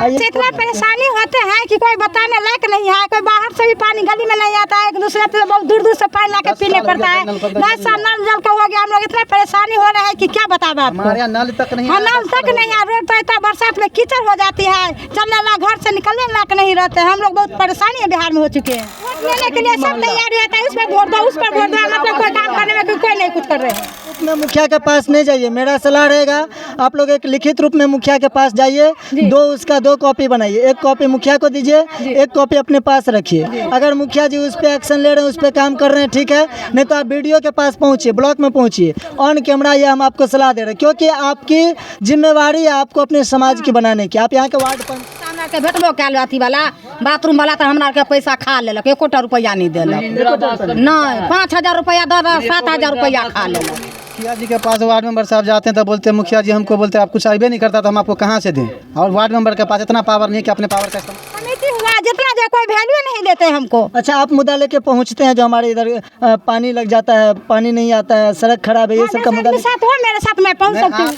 बताइए। इतना परेशानी होते हैं कि कोई बताने लायक नहीं है। कोई बाहर से भी पानी गली में नहीं आता है, एक दूसरे से बहुत दूर दूर से पानी लाके पीने पड़ता है। नल जल का हो गया, हम लोग इतना परेशानी हो रहा है कि क्या बताएं आपको। हमारे यहाँ नल तक नहीं, नल तक नहीं है। रोड तो इतना बरसात में कीचड़ हो जाती है, चलने ला घर से निकलने लायक नहीं रहते। हम लोग बहुत परेशानी है बिहार में हो चुके हैं। वोट लेने के लिए सब तैयार रहता है, उस पर वोट दो, उस पर वोट दो, मतलब कोई काम करने में कोई नहीं कुछ कर रहे हैं। में मुखिया के पास नहीं जाइए, मेरा सलाह रहेगा आप लोग एक लिखित रूप में मुखिया के पास जाइए, दो कॉपी बनाइए, एक कॉपी मुखिया को दीजिए, एक कॉपी अपने पास रखिए। अगर मुखिया जी उस पर एक्शन ले रहे हैं, उस पर काम कर रहे हैं, ठीक है, नहीं तो आप वीडियो के पास पहुंचिए, ब्लॉक में पहुंचिए, ऑन कैमरा। ये हम आपको सलाह दे रहे हैं क्योंकि आपकी जिम्मेवारी है आपको अपने समाज की बनाने की। आप यहाँ के वार्ड के भेटबो कैल अथी वाला बाथरूम वाला तो हमरा के पैसा खा लेलक, एको रुपया नहीं देलक, नहीं 5,000 रुपया दे, 7,000 रुपया खा लेलक। मुखिया जी के पास वार्ड मेंबर साहब जाते हैं तो बोलते हैं मुखिया जी हमको बोलते हैं आप कुछ अबे नहीं करता तो हम आपको कहाँ से दें। और वार्ड मेंबर के पास इतना पावर नहीं है कि अपने पावर का समिति हुआ जितना जो कोई वैल्यू नहीं देते हमको। अच्छा, आप मुद्दा लेके पहुँचते हैं जो हमारे इधर पानी लग जाता है, पानी नहीं आता है, सड़क खराब है, ये सब का मुद्दा मेरे साथ मैं पहुँच सकती हूँ।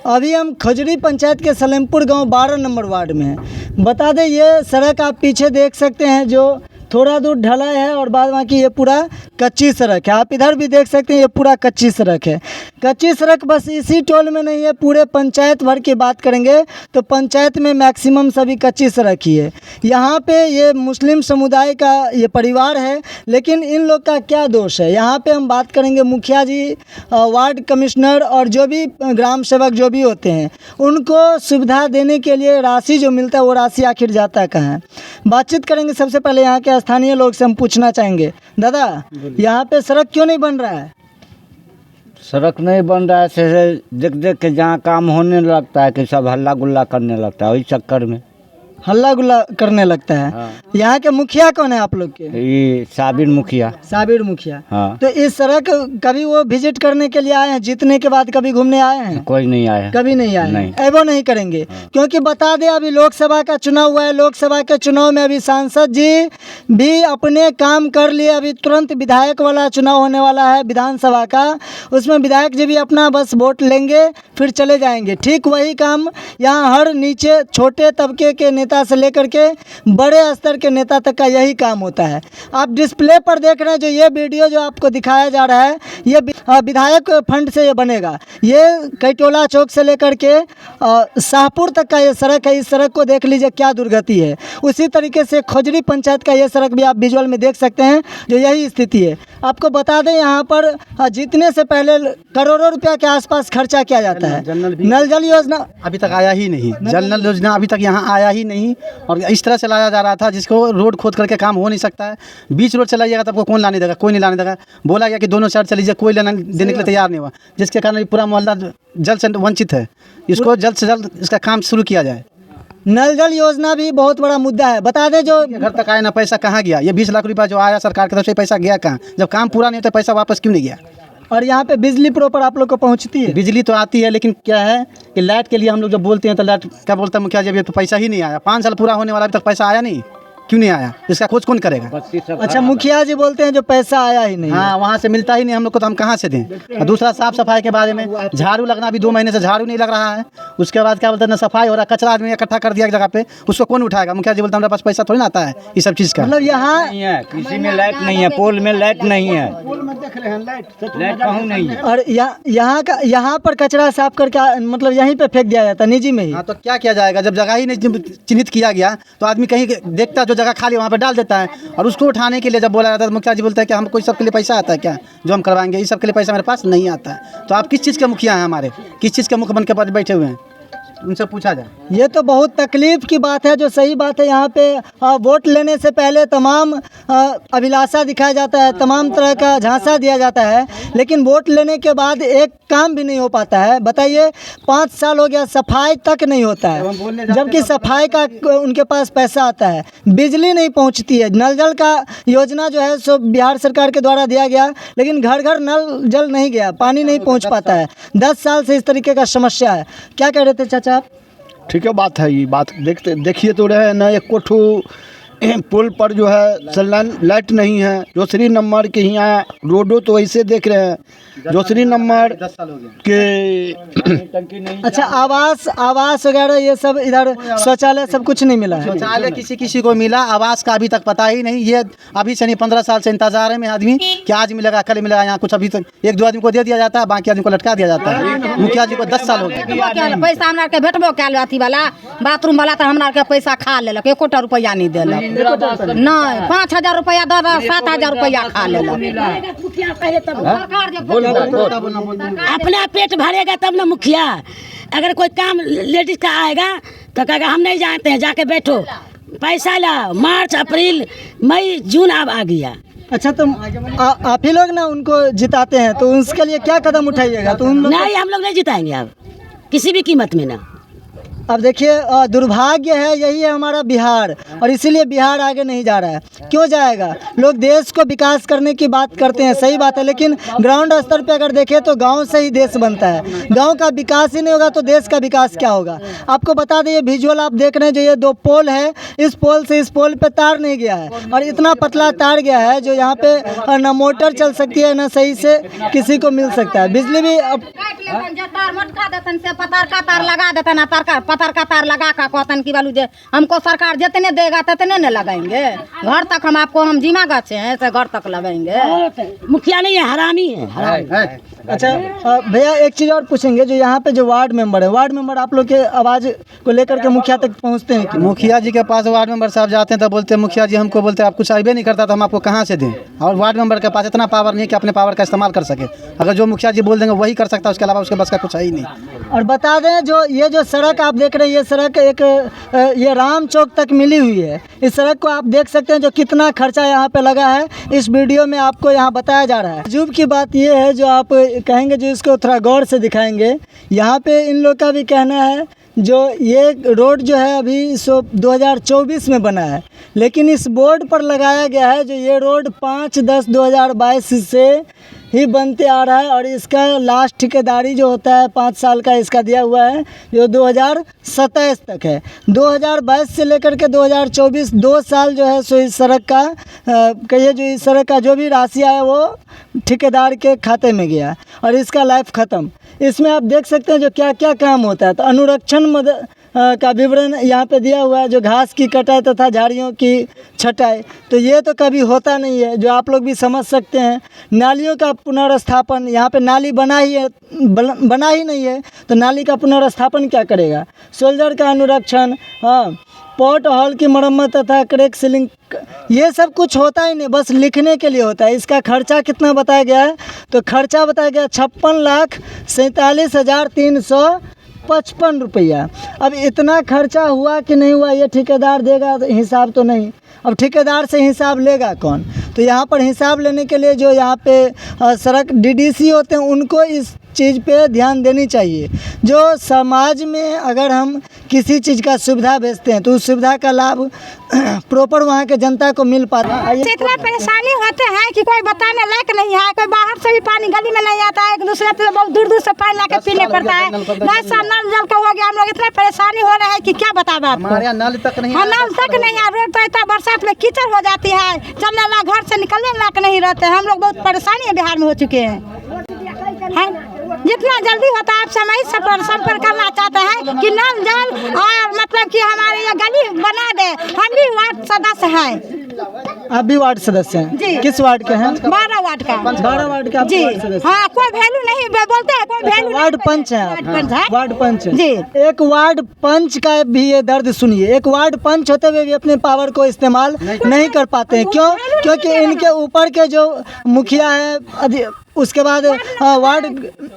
अभी हम खजुरी पंचायत के सलेमपुर गांव 12 नंबर वार्ड में हैं। बता दें ये सड़क आप पीछे देख सकते हैं जो थोड़ा दूर ढलाई है और बाद बाकी ये पूरा कच्ची सड़क है। आप इधर भी देख सकते हैं ये पूरा कच्ची सड़क है। कच्ची सड़क बस इसी टोल में नहीं है, पूरे पंचायत भर की बात करेंगे तो पंचायत में मैक्सिमम सभी कच्ची सड़क ही है। यहाँ पे ये मुस्लिम समुदाय का ये परिवार है, लेकिन इन लोग का क्या दोष है। यहाँ पे हम बात करेंगे मुखिया जी, वार्ड कमिश्नर और जो भी ग्राम सेवक जो भी होते हैं उनको सुविधा देने के लिए राशि जो मिलता है वो राशि आखिर जाता कहाँ है। बातचीत करेंगे। सबसे पहले यहाँ के स्थानीय लोग से हम पूछना चाहेंगे, दादा यहाँ पे सड़क क्यों नहीं बन रहा है? सड़क नहीं बन रहा है, देख देख के जहाँ काम होने लगता है कि सब हल्ला गुल्ला करने लगता है, वही चक्कर में हल्ला गुल्ला करने लगता है। हाँ। यहाँ के मुखिया कौन है आप लोग के? ये साबिर मुखिया। साबिर मुखिया। हाँ। तो इस सड़क कभी वो विजिट करने के लिए आए हैं? जीतने के बाद कभी घूमने आए हैं? कोई नहीं आया, कभी नहीं आए। नहीं। एवं नहीं करेंगे। हाँ। क्योंकि बता दें अभी लोकसभा का चुनाव हुआ है, लोकसभा के चुनाव में अभी सांसद जी भी अपने काम कर लिए। अभी तुरंत विधायक वाला चुनाव होने वाला है विधानसभा का, उसमें विधायक जी भी अपना बस वोट लेंगे फिर चले जाएंगे। ठीक वही काम यहाँ हर नीचे छोटे तबके के नेता से लेकर के बड़े स्तर के नेता तक का यही काम होता है। आप डिस्प्ले पर देख रहे हैं जो ये वीडियो जो आपको दिखाया जा रहा है ये विधायक फंड से ये बनेगा। ये कैटोला चौक से लेकर के शाहपुर तक का ये सड़क है। इस सड़क को देख लीजिए क्या दुर्गति है। उसी तरीके से खजुरी पंचायत का ये सड़क भी आप विजुअल में देख सकते हैं जो यही स्थिति है। आपको बता दें यहाँ पर जीतने से पहले करोड़ों रुपया के आसपास खर्चा किया जाता है। नल जल योजना अभी तक आया ही नहीं, जल नल योजना अभी तक यहाँ आया ही नहीं। और इस तरह से लाया जा रहा था जिसको रोड खोद करके काम हो नहीं सकता है। बीच रोड चलाइएगा तो आपको कौन लाने देगा? कोई नहीं लाने देगा। बोला गया कि दोनों साइड चल लीजिए, कोई लेना देने के लिए तैयार नहीं हुआ, जिसके कारण पूरा मोहल्ला जल से वंचित है। इसको जल्द से जल्द इसका काम शुरू किया जाए। नल जल योजना भी बहुत बड़ा मुद्दा है। बता दें जो घर तक आया ना, पैसा कहाँ गया? ये 20 लाख रुपया जो आया सरकार की तरफ से, पैसा गया कहाँ? जब काम पूरा नहीं होता पैसा वापस क्यों नहीं गया? और यहाँ पे बिजली प्रॉपर आप लोग को पहुँचती है? बिजली तो आती है, लेकिन क्या है कि लाइट के लिए हम लोग जब बोलते हैं तो लाइट क्या बोलता है मुखिया जी अभी तो पैसा ही नहीं आया। 5 साल पूरा होने वाला, अभी तक पैसा आया नहीं। क्यों नहीं आया? इसका खोज कौन करेगा? अच्छा, मुखिया जी बोलते हैं जो पैसा आया ही नहीं। हाँ, वहाँ से मिलता ही नहीं हम लोग को, तो हम कहाँ से दें? और दूसरा साफ सफाई के बारे में, झाड़ू लगना अभी 2 महीने से झाड़ू नहीं लग रहा है। उसके बाद क्या बोलते हैं ना सफाई हो रहा है, कचरा आदमी इकट्ठा कर दिया एक जगह पे, उसको कौन उठाएगा? मुखिया जी बोलते हैं हमारे पास पैसा थोड़ी ना आता है ये सब चीज़ का। मतलब यहाँ नहीं है, किसी में लाइट नहीं है, पोल में लाइट नहीं है, लाइट कहूँ नहीं है। और यहाँ पर कचरा साफ करके मतलब यहीं पे फेंक दिया जाता है निजी में ही। हाँ, तो क्या किया जाएगा जब जगह ही नहीं चिन्हित किया गया? तो आदमी कहीं देखता जो जगह खाली वहाँ पर डाल देता है। और उसको उठाने के लिए जब बोला जाता है तो मुखिया जी बोलते हैं कि हमको इस सब के लिए पैसा आता है क्या जो हम करवाएंगे? इस सब के लिए पैसा मेरे पास नहीं आता है। तो आप किस चीज़ के मुखिया हैं? हमारे किस चीज़ के मुख्य बन के बैठे हुए हैं? उनसे पूछा जाए। ये तो बहुत तकलीफ की बात है, जो सही बात है। यहाँ पे वोट लेने से पहले तमाम अभिलाषा दिखाया जाता है, तमाम तरह का झांसा दिया जाता है, लेकिन वोट लेने के बाद एक काम भी नहीं हो पाता है। बताइए 5 साल हो गया, सफाई तक नहीं होता है, जबकि सफाई का उनके पास पैसा आता है। बिजली नहीं पहुँचती है। नल जल का योजना जो है सो बिहार सरकार के द्वारा दिया गया, लेकिन घर घर नल जल नहीं गया, पानी नहीं पहुँच पाता है। 10 साल से इस तरीके का समस्या है। क्या कह रहे थे चाचा आप? ठीक है बात है, ये बात देखिए तो रहे ना, एक कोठू पुल पर जो है सलाइन लाइट नहीं है। दूसरी नंबर के यहाँ रोडो तो ऐसे देख रहे हैं। दूसरी नंबर 10 साल हो गए। के अच्छा, आवास वगैरह ये सब इधर शौचालय सब कुछ नहीं मिला है? शौचालय किसी को मिला, आवास का अभी तक पता ही नहीं। ये अभी से नहीं 15 साल से इंतजार है में आदमी कि आज मिलेगा कल मिलेगा। यहाँ कुछ अभी तक 1-2 आदमी को दे दिया जाता है, बाकी आदमी को लटका दिया जाता है। मुखिया जी को 10 साल हो गए। पैसा हमरा के भेटबो कैल अथी वाला बाथरूम वाला तो हमरा के पैसा खा लेलक, 1 रुपया नहीं देलक। नहीं 5000 रुपया दे 7000 रुपया खा लेलक। अपना पेट भरेगा तब ना मुखिया। अगर कोई काम लेडीज का आएगा तो कहेगा हम नहीं जानते हैं, जाके बैठो, पैसा ला। मार्च अप्रैल मई जून अब आ गया। अच्छा, तो आप ही लोग ना उनको जिताते हैं, तो उसके लिए क्या कदम उठाइएगा? तो नहीं, हम लोग नहीं जिताएंगे अब किसी भी कीमत में ना। अब देखिए, दुर्भाग्य है, यही है हमारा बिहार, और इसीलिए बिहार आगे नहीं जा रहा है। क्यों जाएगा? लोग देश को विकास करने की बात करते हैं, सही बात है, लेकिन ग्राउंड स्तर पे अगर देखें तो गांव से ही देश बनता है। गांव का विकास ही नहीं होगा तो देश का विकास क्या होगा? आपको बता दें, ये विजुअल आप देख रहे हैं, जो ये 2 पोल है, इस पोल से इस पोल पे तार नहीं गया है, और इतना पतला तार गया है जो यहाँ पे न मोटर चल सकती है, न सही से किसी को मिल सकता है। बिजली भी पतार का तार लगा का कहतन की बालू जे हमको सरकार जितने देगा ततने न लगाएंगे। घर तक हम आपको हम जिमा गाचे हैं ऐसे घर तक लगाएंगे। मुखिया नहीं है, हरामी है। अच्छा भैया, एक चीज़ और पूछेंगे, जो यहाँ पे जो वार्ड मेंबर है, वार्ड मेंबर आप लोग के आवाज़ को लेकर के मुखिया तक पहुँचते हैं कि? मुखिया जी के पास वार्ड मेंबर साहब जाते हैं तो बोलते हैं, मुखिया जी हमको बोलते हैं आप कुछ आइबे नहीं करता तो हम आपको कहाँ से दें। और वार्ड मेंबर के पास इतना पावर नहीं है कि अपने पावर का इस्तेमाल कर सके। अगर जो मुखिया जी बोल देंगे वही कर सकता है, उसके अलावा उसके बस का कुछ है ही नहीं। और बता दें, जो सड़क आप देख रहे हैं, ये सड़क एक ये राम चौक तक मिली हुई है। इस सड़क को आप देख सकते हैं जो कितना खर्चा यहाँ पे लगा है, इस वीडियो में आपको यहाँ बताया जा रहा है। अजूब की बात ये है, जो आप कहेंगे, जो इसको थोड़ा गौर से दिखाएंगे, यहाँ पे इन लोग का भी कहना है जो ये रोड जो है अभी 2024 में बना है, लेकिन इस बोर्ड पर लगाया गया है जो ये रोड 5/10/2022 से ही बनते आ रहा है, और इसका लास्ट ठेकेदारी जो होता है 5 साल का इसका दिया हुआ है, जो 2027 तक है। 2022 से लेकर के 2024 2 साल जो है सो इस सड़क का कहिए, जो इस सड़क का जो भी राशि आया वो ठेकेदार के खाते में गया और इसका लाइफ ख़त्म। इसमें आप देख सकते हैं जो क्या क्या काम होता है। तो अनुरक्षण का विवरण यहाँ पे दिया हुआ है, जो घास की कटाई तथा झाड़ियों की छटाई, तो ये तो कभी होता नहीं है, जो आप लोग भी समझ सकते हैं। नालियों का पुनर्स्थापन, यहाँ पे नाली बना ही नहीं है, तो नाली का पुनर्स्थापन क्या करेगा? सोल्जर का अनुरक्षण, हाँ, पॉट हॉल की मरम्मत तथा क्रैक सीलिंग, ये सब कुछ होता ही नहीं, बस लिखने के लिए होता है। इसका खर्चा कितना बताया गया है? तो खर्चा बताया गया 56,47,355 रुपया। अब इतना खर्चा हुआ कि नहीं हुआ, ये ठेकेदार देगा तो हिसाब तो नहीं। अब ठेकेदार से हिसाब लेगा कौन? तो यहाँ पर हिसाब लेने के लिए जो यहाँ पे सड़क डीडीसी होते हैं, उनको इस चीज़ पे ध्यान देनी चाहिए। जो समाज में अगर हम किसी चीज़ का सुविधा भेजते हैं तो उस सुविधा का लाभ प्रॉपर वहाँ के जनता को मिल पाता है। इतना परेशानी होते हैं कि कोई बताने लायक नहीं है। कोई बाहर से भी पानी गली में नहीं आता है, एक दूसरे से बहुत दूर दूर से पानी लाके पीने पड़ता है। वैसा नल जल का हो गया, हम लोग इतना परेशानी हो रहा है कि क्या बता बात। हमारे यहाँ नल तक नहीं, नल तक नहीं है। रोड तो इतना बरसात में कीचड़ हो जाती है, चलने ला घर से निकलने लायक नहीं रहते। हम लोग बहुत परेशानी बिहार में हो चुके हैं। जितना जल्दी होता है आपसे हम यही संपर्क करना चाहते हैं कि नल जल और मतलब कि हमारे ये गली बना दे। हम भी वार्ड सदस्य हैं। आप भी वार्ड सदस्य हैं? जी। किस वार्ड के हैं? 12 वार्ड का। 12 वार्ड का जी। वार्ड सदस्य? हाँ, कोई वैल्यू नहीं बोलते हैं, कोई वैल्यू। वार्ड पंच है आप? वार्ड पंच है। जी। एक वार्ड पंच का भी ये दर्द सुनिए। एक वार्ड पंच होते हुए भी अपने पावर को इस्तेमाल नहीं कर पाते हैं। क्यों? क्योंकि इनके ऊपर के जो मुखिया है, उसके बाद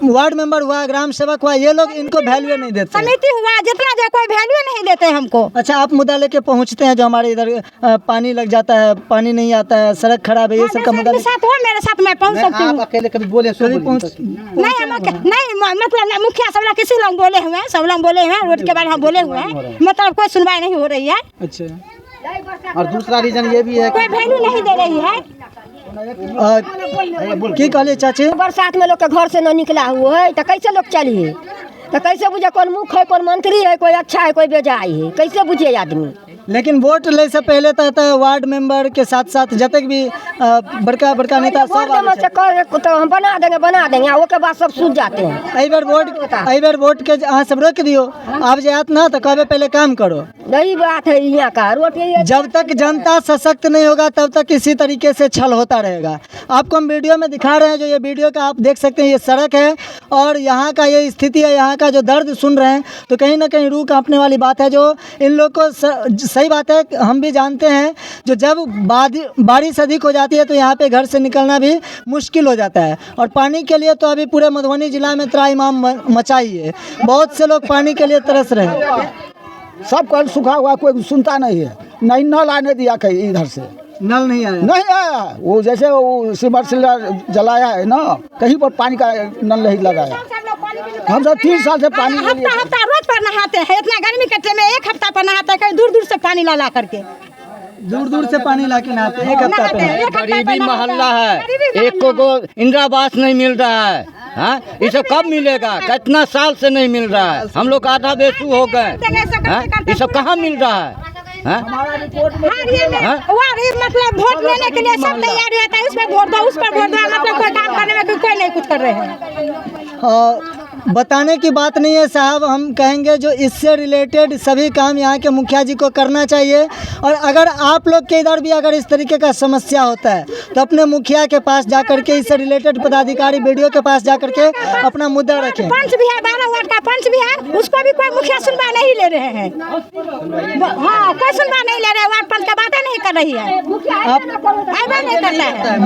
वार्ड मेंबर हुआ, ग्राम सेवक हुआ, ये लोग इनको वैल्यू नहीं देते। समिति हुआ, जितना जो कोई वैल्यू नहीं देते हमको। अच्छा, आप मुद्दा लेके पहुंचते हैं, जो हमारे इधर पानी लग जाता है, पानी नहीं आता है, सड़क खराब है, ये सब का मुद्दा साथ हो, मेरे साथ मैं पहुंच सकती हूँ। अकेले कभी बोले नहीं, मतलब मुखिया सब लोग किसी लोग बोले हुए हैं, सब लोग बोले हुए हैं, रोड के बारे में बोले हुए हैं, मतलब कोई सुनवाई नहीं हो रही है। अच्छा, और दूसरा रीजन ये भी है कोई वैल्यू नहीं दे रही है। की कहलिए चाची? बरसात में लोग के घर से न निकला हुआ है तो कैसे लोग चलिए? तो कैसे बुझे कौन मुख है, कौन मंत्री है, कोई अच्छा है, कोई बेजाय है, कैसे बुझे आदमी? लेकिन वोट ले से पहले तो वार्ड मेंबर के साथ साथ जतक भी बड़का बड़का नेता सब आवे छै। तो हम बना देंगे ओके बाद सब सूझ जाते हैं। एहि बेर वोट के अहाँ सब रोक दियो, आब जात ना तो कहबे पहले काम करो। यही बात है यहाँ का रोड। जब तक जनता सशक्त नहीं होगा तब तक इसी तरीके से छल होता रहेगा। आपको हम वीडियो में दिखा रहे हैं, जो ये वीडियो का आप देख सकते हैं, ये सड़क है और यहाँ का ये स्थिति है, यहाँ का जो दर्द सुन रहे हैं तो कहीं ना कहीं रूह कांपने वाली बात है। जो इन लोग को सही बात है, हम भी जानते हैं जो जब बारिश अधिक हो जाती है तो यहाँ पे घर से निकलना भी मुश्किल हो जाता है। और पानी के लिए तो अभी पूरे मधुबनी जिला में त्राहिमाम मचाई है, बहुत से लोग पानी के लिए तरस रहे हैं। सब कल सूखा हुआ, कोई सुनता नहीं है, नहीं नल आने दिया कहीं इधर से, नल नहीं आया, नहीं आया। वो जैसे वो सबमर्सिबल जलाया है ना, कहीं पर पानी का नल नहीं लगाया। हम सब 3 साल से पानी हफ्ता रोज पर नहाते हैं, इतना गर्मी के टाइम में 1 हफ्ता पर नहाते हैं, कहीं दूर दूर से पानी ला करके, दूर से पानी लाके नहाते हैं। 1 हफ्ता पे गरीबी मोहल्ला है, एक को इंदिरा आवास नहीं मिल रहा है। हाँ, ये सब कब मिलेगा? कितना साल से नहीं मिल रहा है, हम लोग आधा बेसू हो गए। ये सब कहाँ मिल रहा है? मतलब वोट लेने के लिए सब तैयार रहता है, उसमें वोट दो, उस पर वोट दो, मतलब कोई काम करने में कोई नहीं कुछ कर रहे हैं। बताने की बात नहीं है साहब, हम कहेंगे जो इससे रिलेटेड सभी काम यहाँ के मुखिया जी को करना चाहिए। और अगर आप लोग के इधर भी अगर इस तरीके का समस्या होता है तो अपने मुखिया के पास जाकर के, इससे रिलेटेड पदाधिकारी वीडियो के पास जाकर के अपना मुद्दा रखें। पंच भी है, 12 वार्ड का पंच भी है, उसको भी कोई मुखिया सुनवा नहीं ले रहे हैं। हाँ, कोई सुनवा नहीं ले रहे, वार्ड पंच का बातें नहीं कर रही है, नहीं करता है।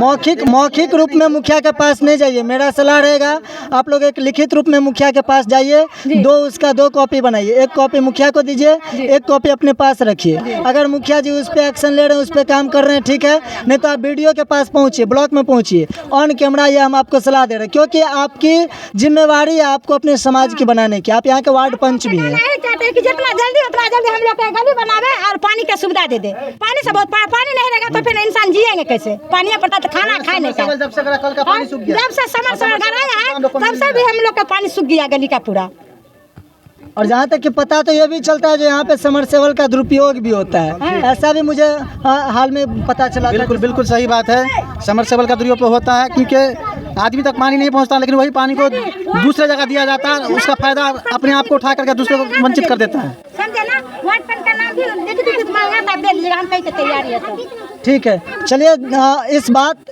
मौखिक रूप में मुखिया के पास नहीं जाइए, मेरा सलाह रहेगा आप लोग एक लिखित रूप में मुखिया के पास जाइए, दो कॉपी बनाइए, 1 कॉपी मुखिया को दीजिए, 1 कॉपी अपने पास रखिए। अगर मुखिया जी उस पर एक्शन ले रहे हैं, उस पर काम कर रहे हैं, ठीक है, नहीं तो आप वीडियो के पास पहुंचिए, ब्लॉक में पहुंचिए, ऑन कैमरा ये हम आपको सलाह दे रहे हैं, क्योंकि आपकी जिम्मेवारी है आपको अपने समाज की बनाने की। आप यहाँ के वार्ड पंच भी हैं। चाहते हैं कि जितना जल्दी उतना जल्दी हम लोग गली बनावे और पानी की सुविधा दे दे। पानी से बहुत पानी नहीं रहेगा तो फिर इंसान जिएंगे कैसे? पानी पड़ता तो खाना खाए नहीं का। जब से समरसेबल गड़ाया है तब से भी हम लोग का पानी सूख गया गली का पूरा। और जहाँ तक कि पता तो ये भी चलता है जो यहाँ पे समरसेबल का दुरुपयोग भी होता है, ऐसा भी मुझे हाल में पता चला। बिल्कुल सही बात है, समरसेबल का दुरुपयोग होता है क्योंकि आदमी तक पानी नहीं पहुँचता, लेकिन वही पानी को दूसरे जगह दिया जाता है, उसका फायदा अपने आप को उठा करके दूसरे को वंचित कर देता है। समझे ना, वार्ड पंच का नाम भी लिख मांगा था, दे लीजिएगा, हम कहीं के तैयारी है तो ठीक है। चलिए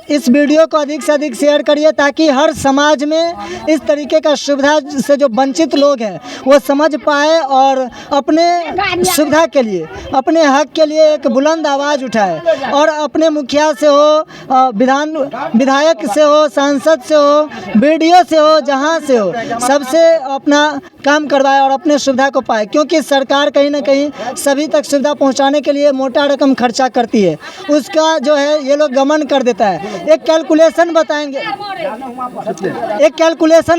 इस वीडियो को अधिक से अधिक शेयर करिए ताकि हर समाज में इस तरीके का सुविधा से जो वंचित लोग हैं वो समझ पाए और अपने सुविधा के लिए, अपने हक के लिए एक बुलंद आवाज़ उठाए और अपने मुखिया से हो, विधायक से हो, सांसद से हो, वीडियो से हो, जहां से हो, सबसे अपना काम करवाए और अपने सुविधा को पाए। क्योंकि सरकार कहीं ना कहीं सभी तक सुविधा पहुंचाने के लिए मोटा रकम खर्चा करती है, उसका जो है ये लोग गमन कर देता है। एक कैलकुलेशन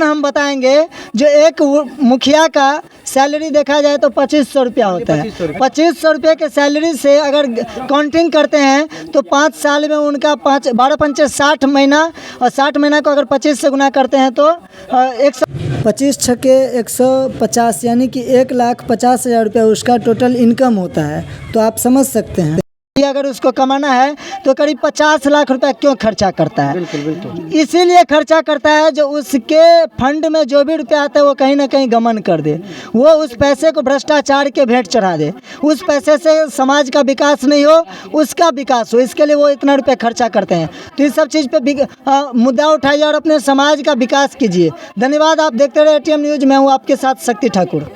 हम बताएंगे जो एक मुखिया का सैलरी देखा जाए तो 2500 रुपया होता है। 2500 रुपये के सैलरी से अगर काउंटिंग करते हैं तो 5 साल में उनका 12 पंचे 60 महीना, और 60 महीना को अगर 25 से गुना करते हैं तो 25 छक्के 150 यानी कि 1,50,000 रुपये उसका टोटल इनकम होता है। तो आप समझ सकते हैं अगर उसको कमाना है तो करीब 50 लाख रुपए क्यों खर्चा करता है। बिल्कुल। इसीलिए खर्चा करता है जो उसके फंड में जो भी रुपया आता है वो कहीं ना कहीं गमन कर दे, वो उस पैसे को भ्रष्टाचार के भेंट चढ़ा दे, उस पैसे से समाज का विकास नहीं हो, उसका विकास हो, इसके लिए वो इतना रुपये खर्चा करते हैं। तो इस सब चीज़ पे मुद्दा उठाइए और अपने समाज का विकास कीजिए। धन्यवाद। आप देखते रहे ATM न्यूज़। मैं हूँ आपके साथ शक्ति ठाकुर।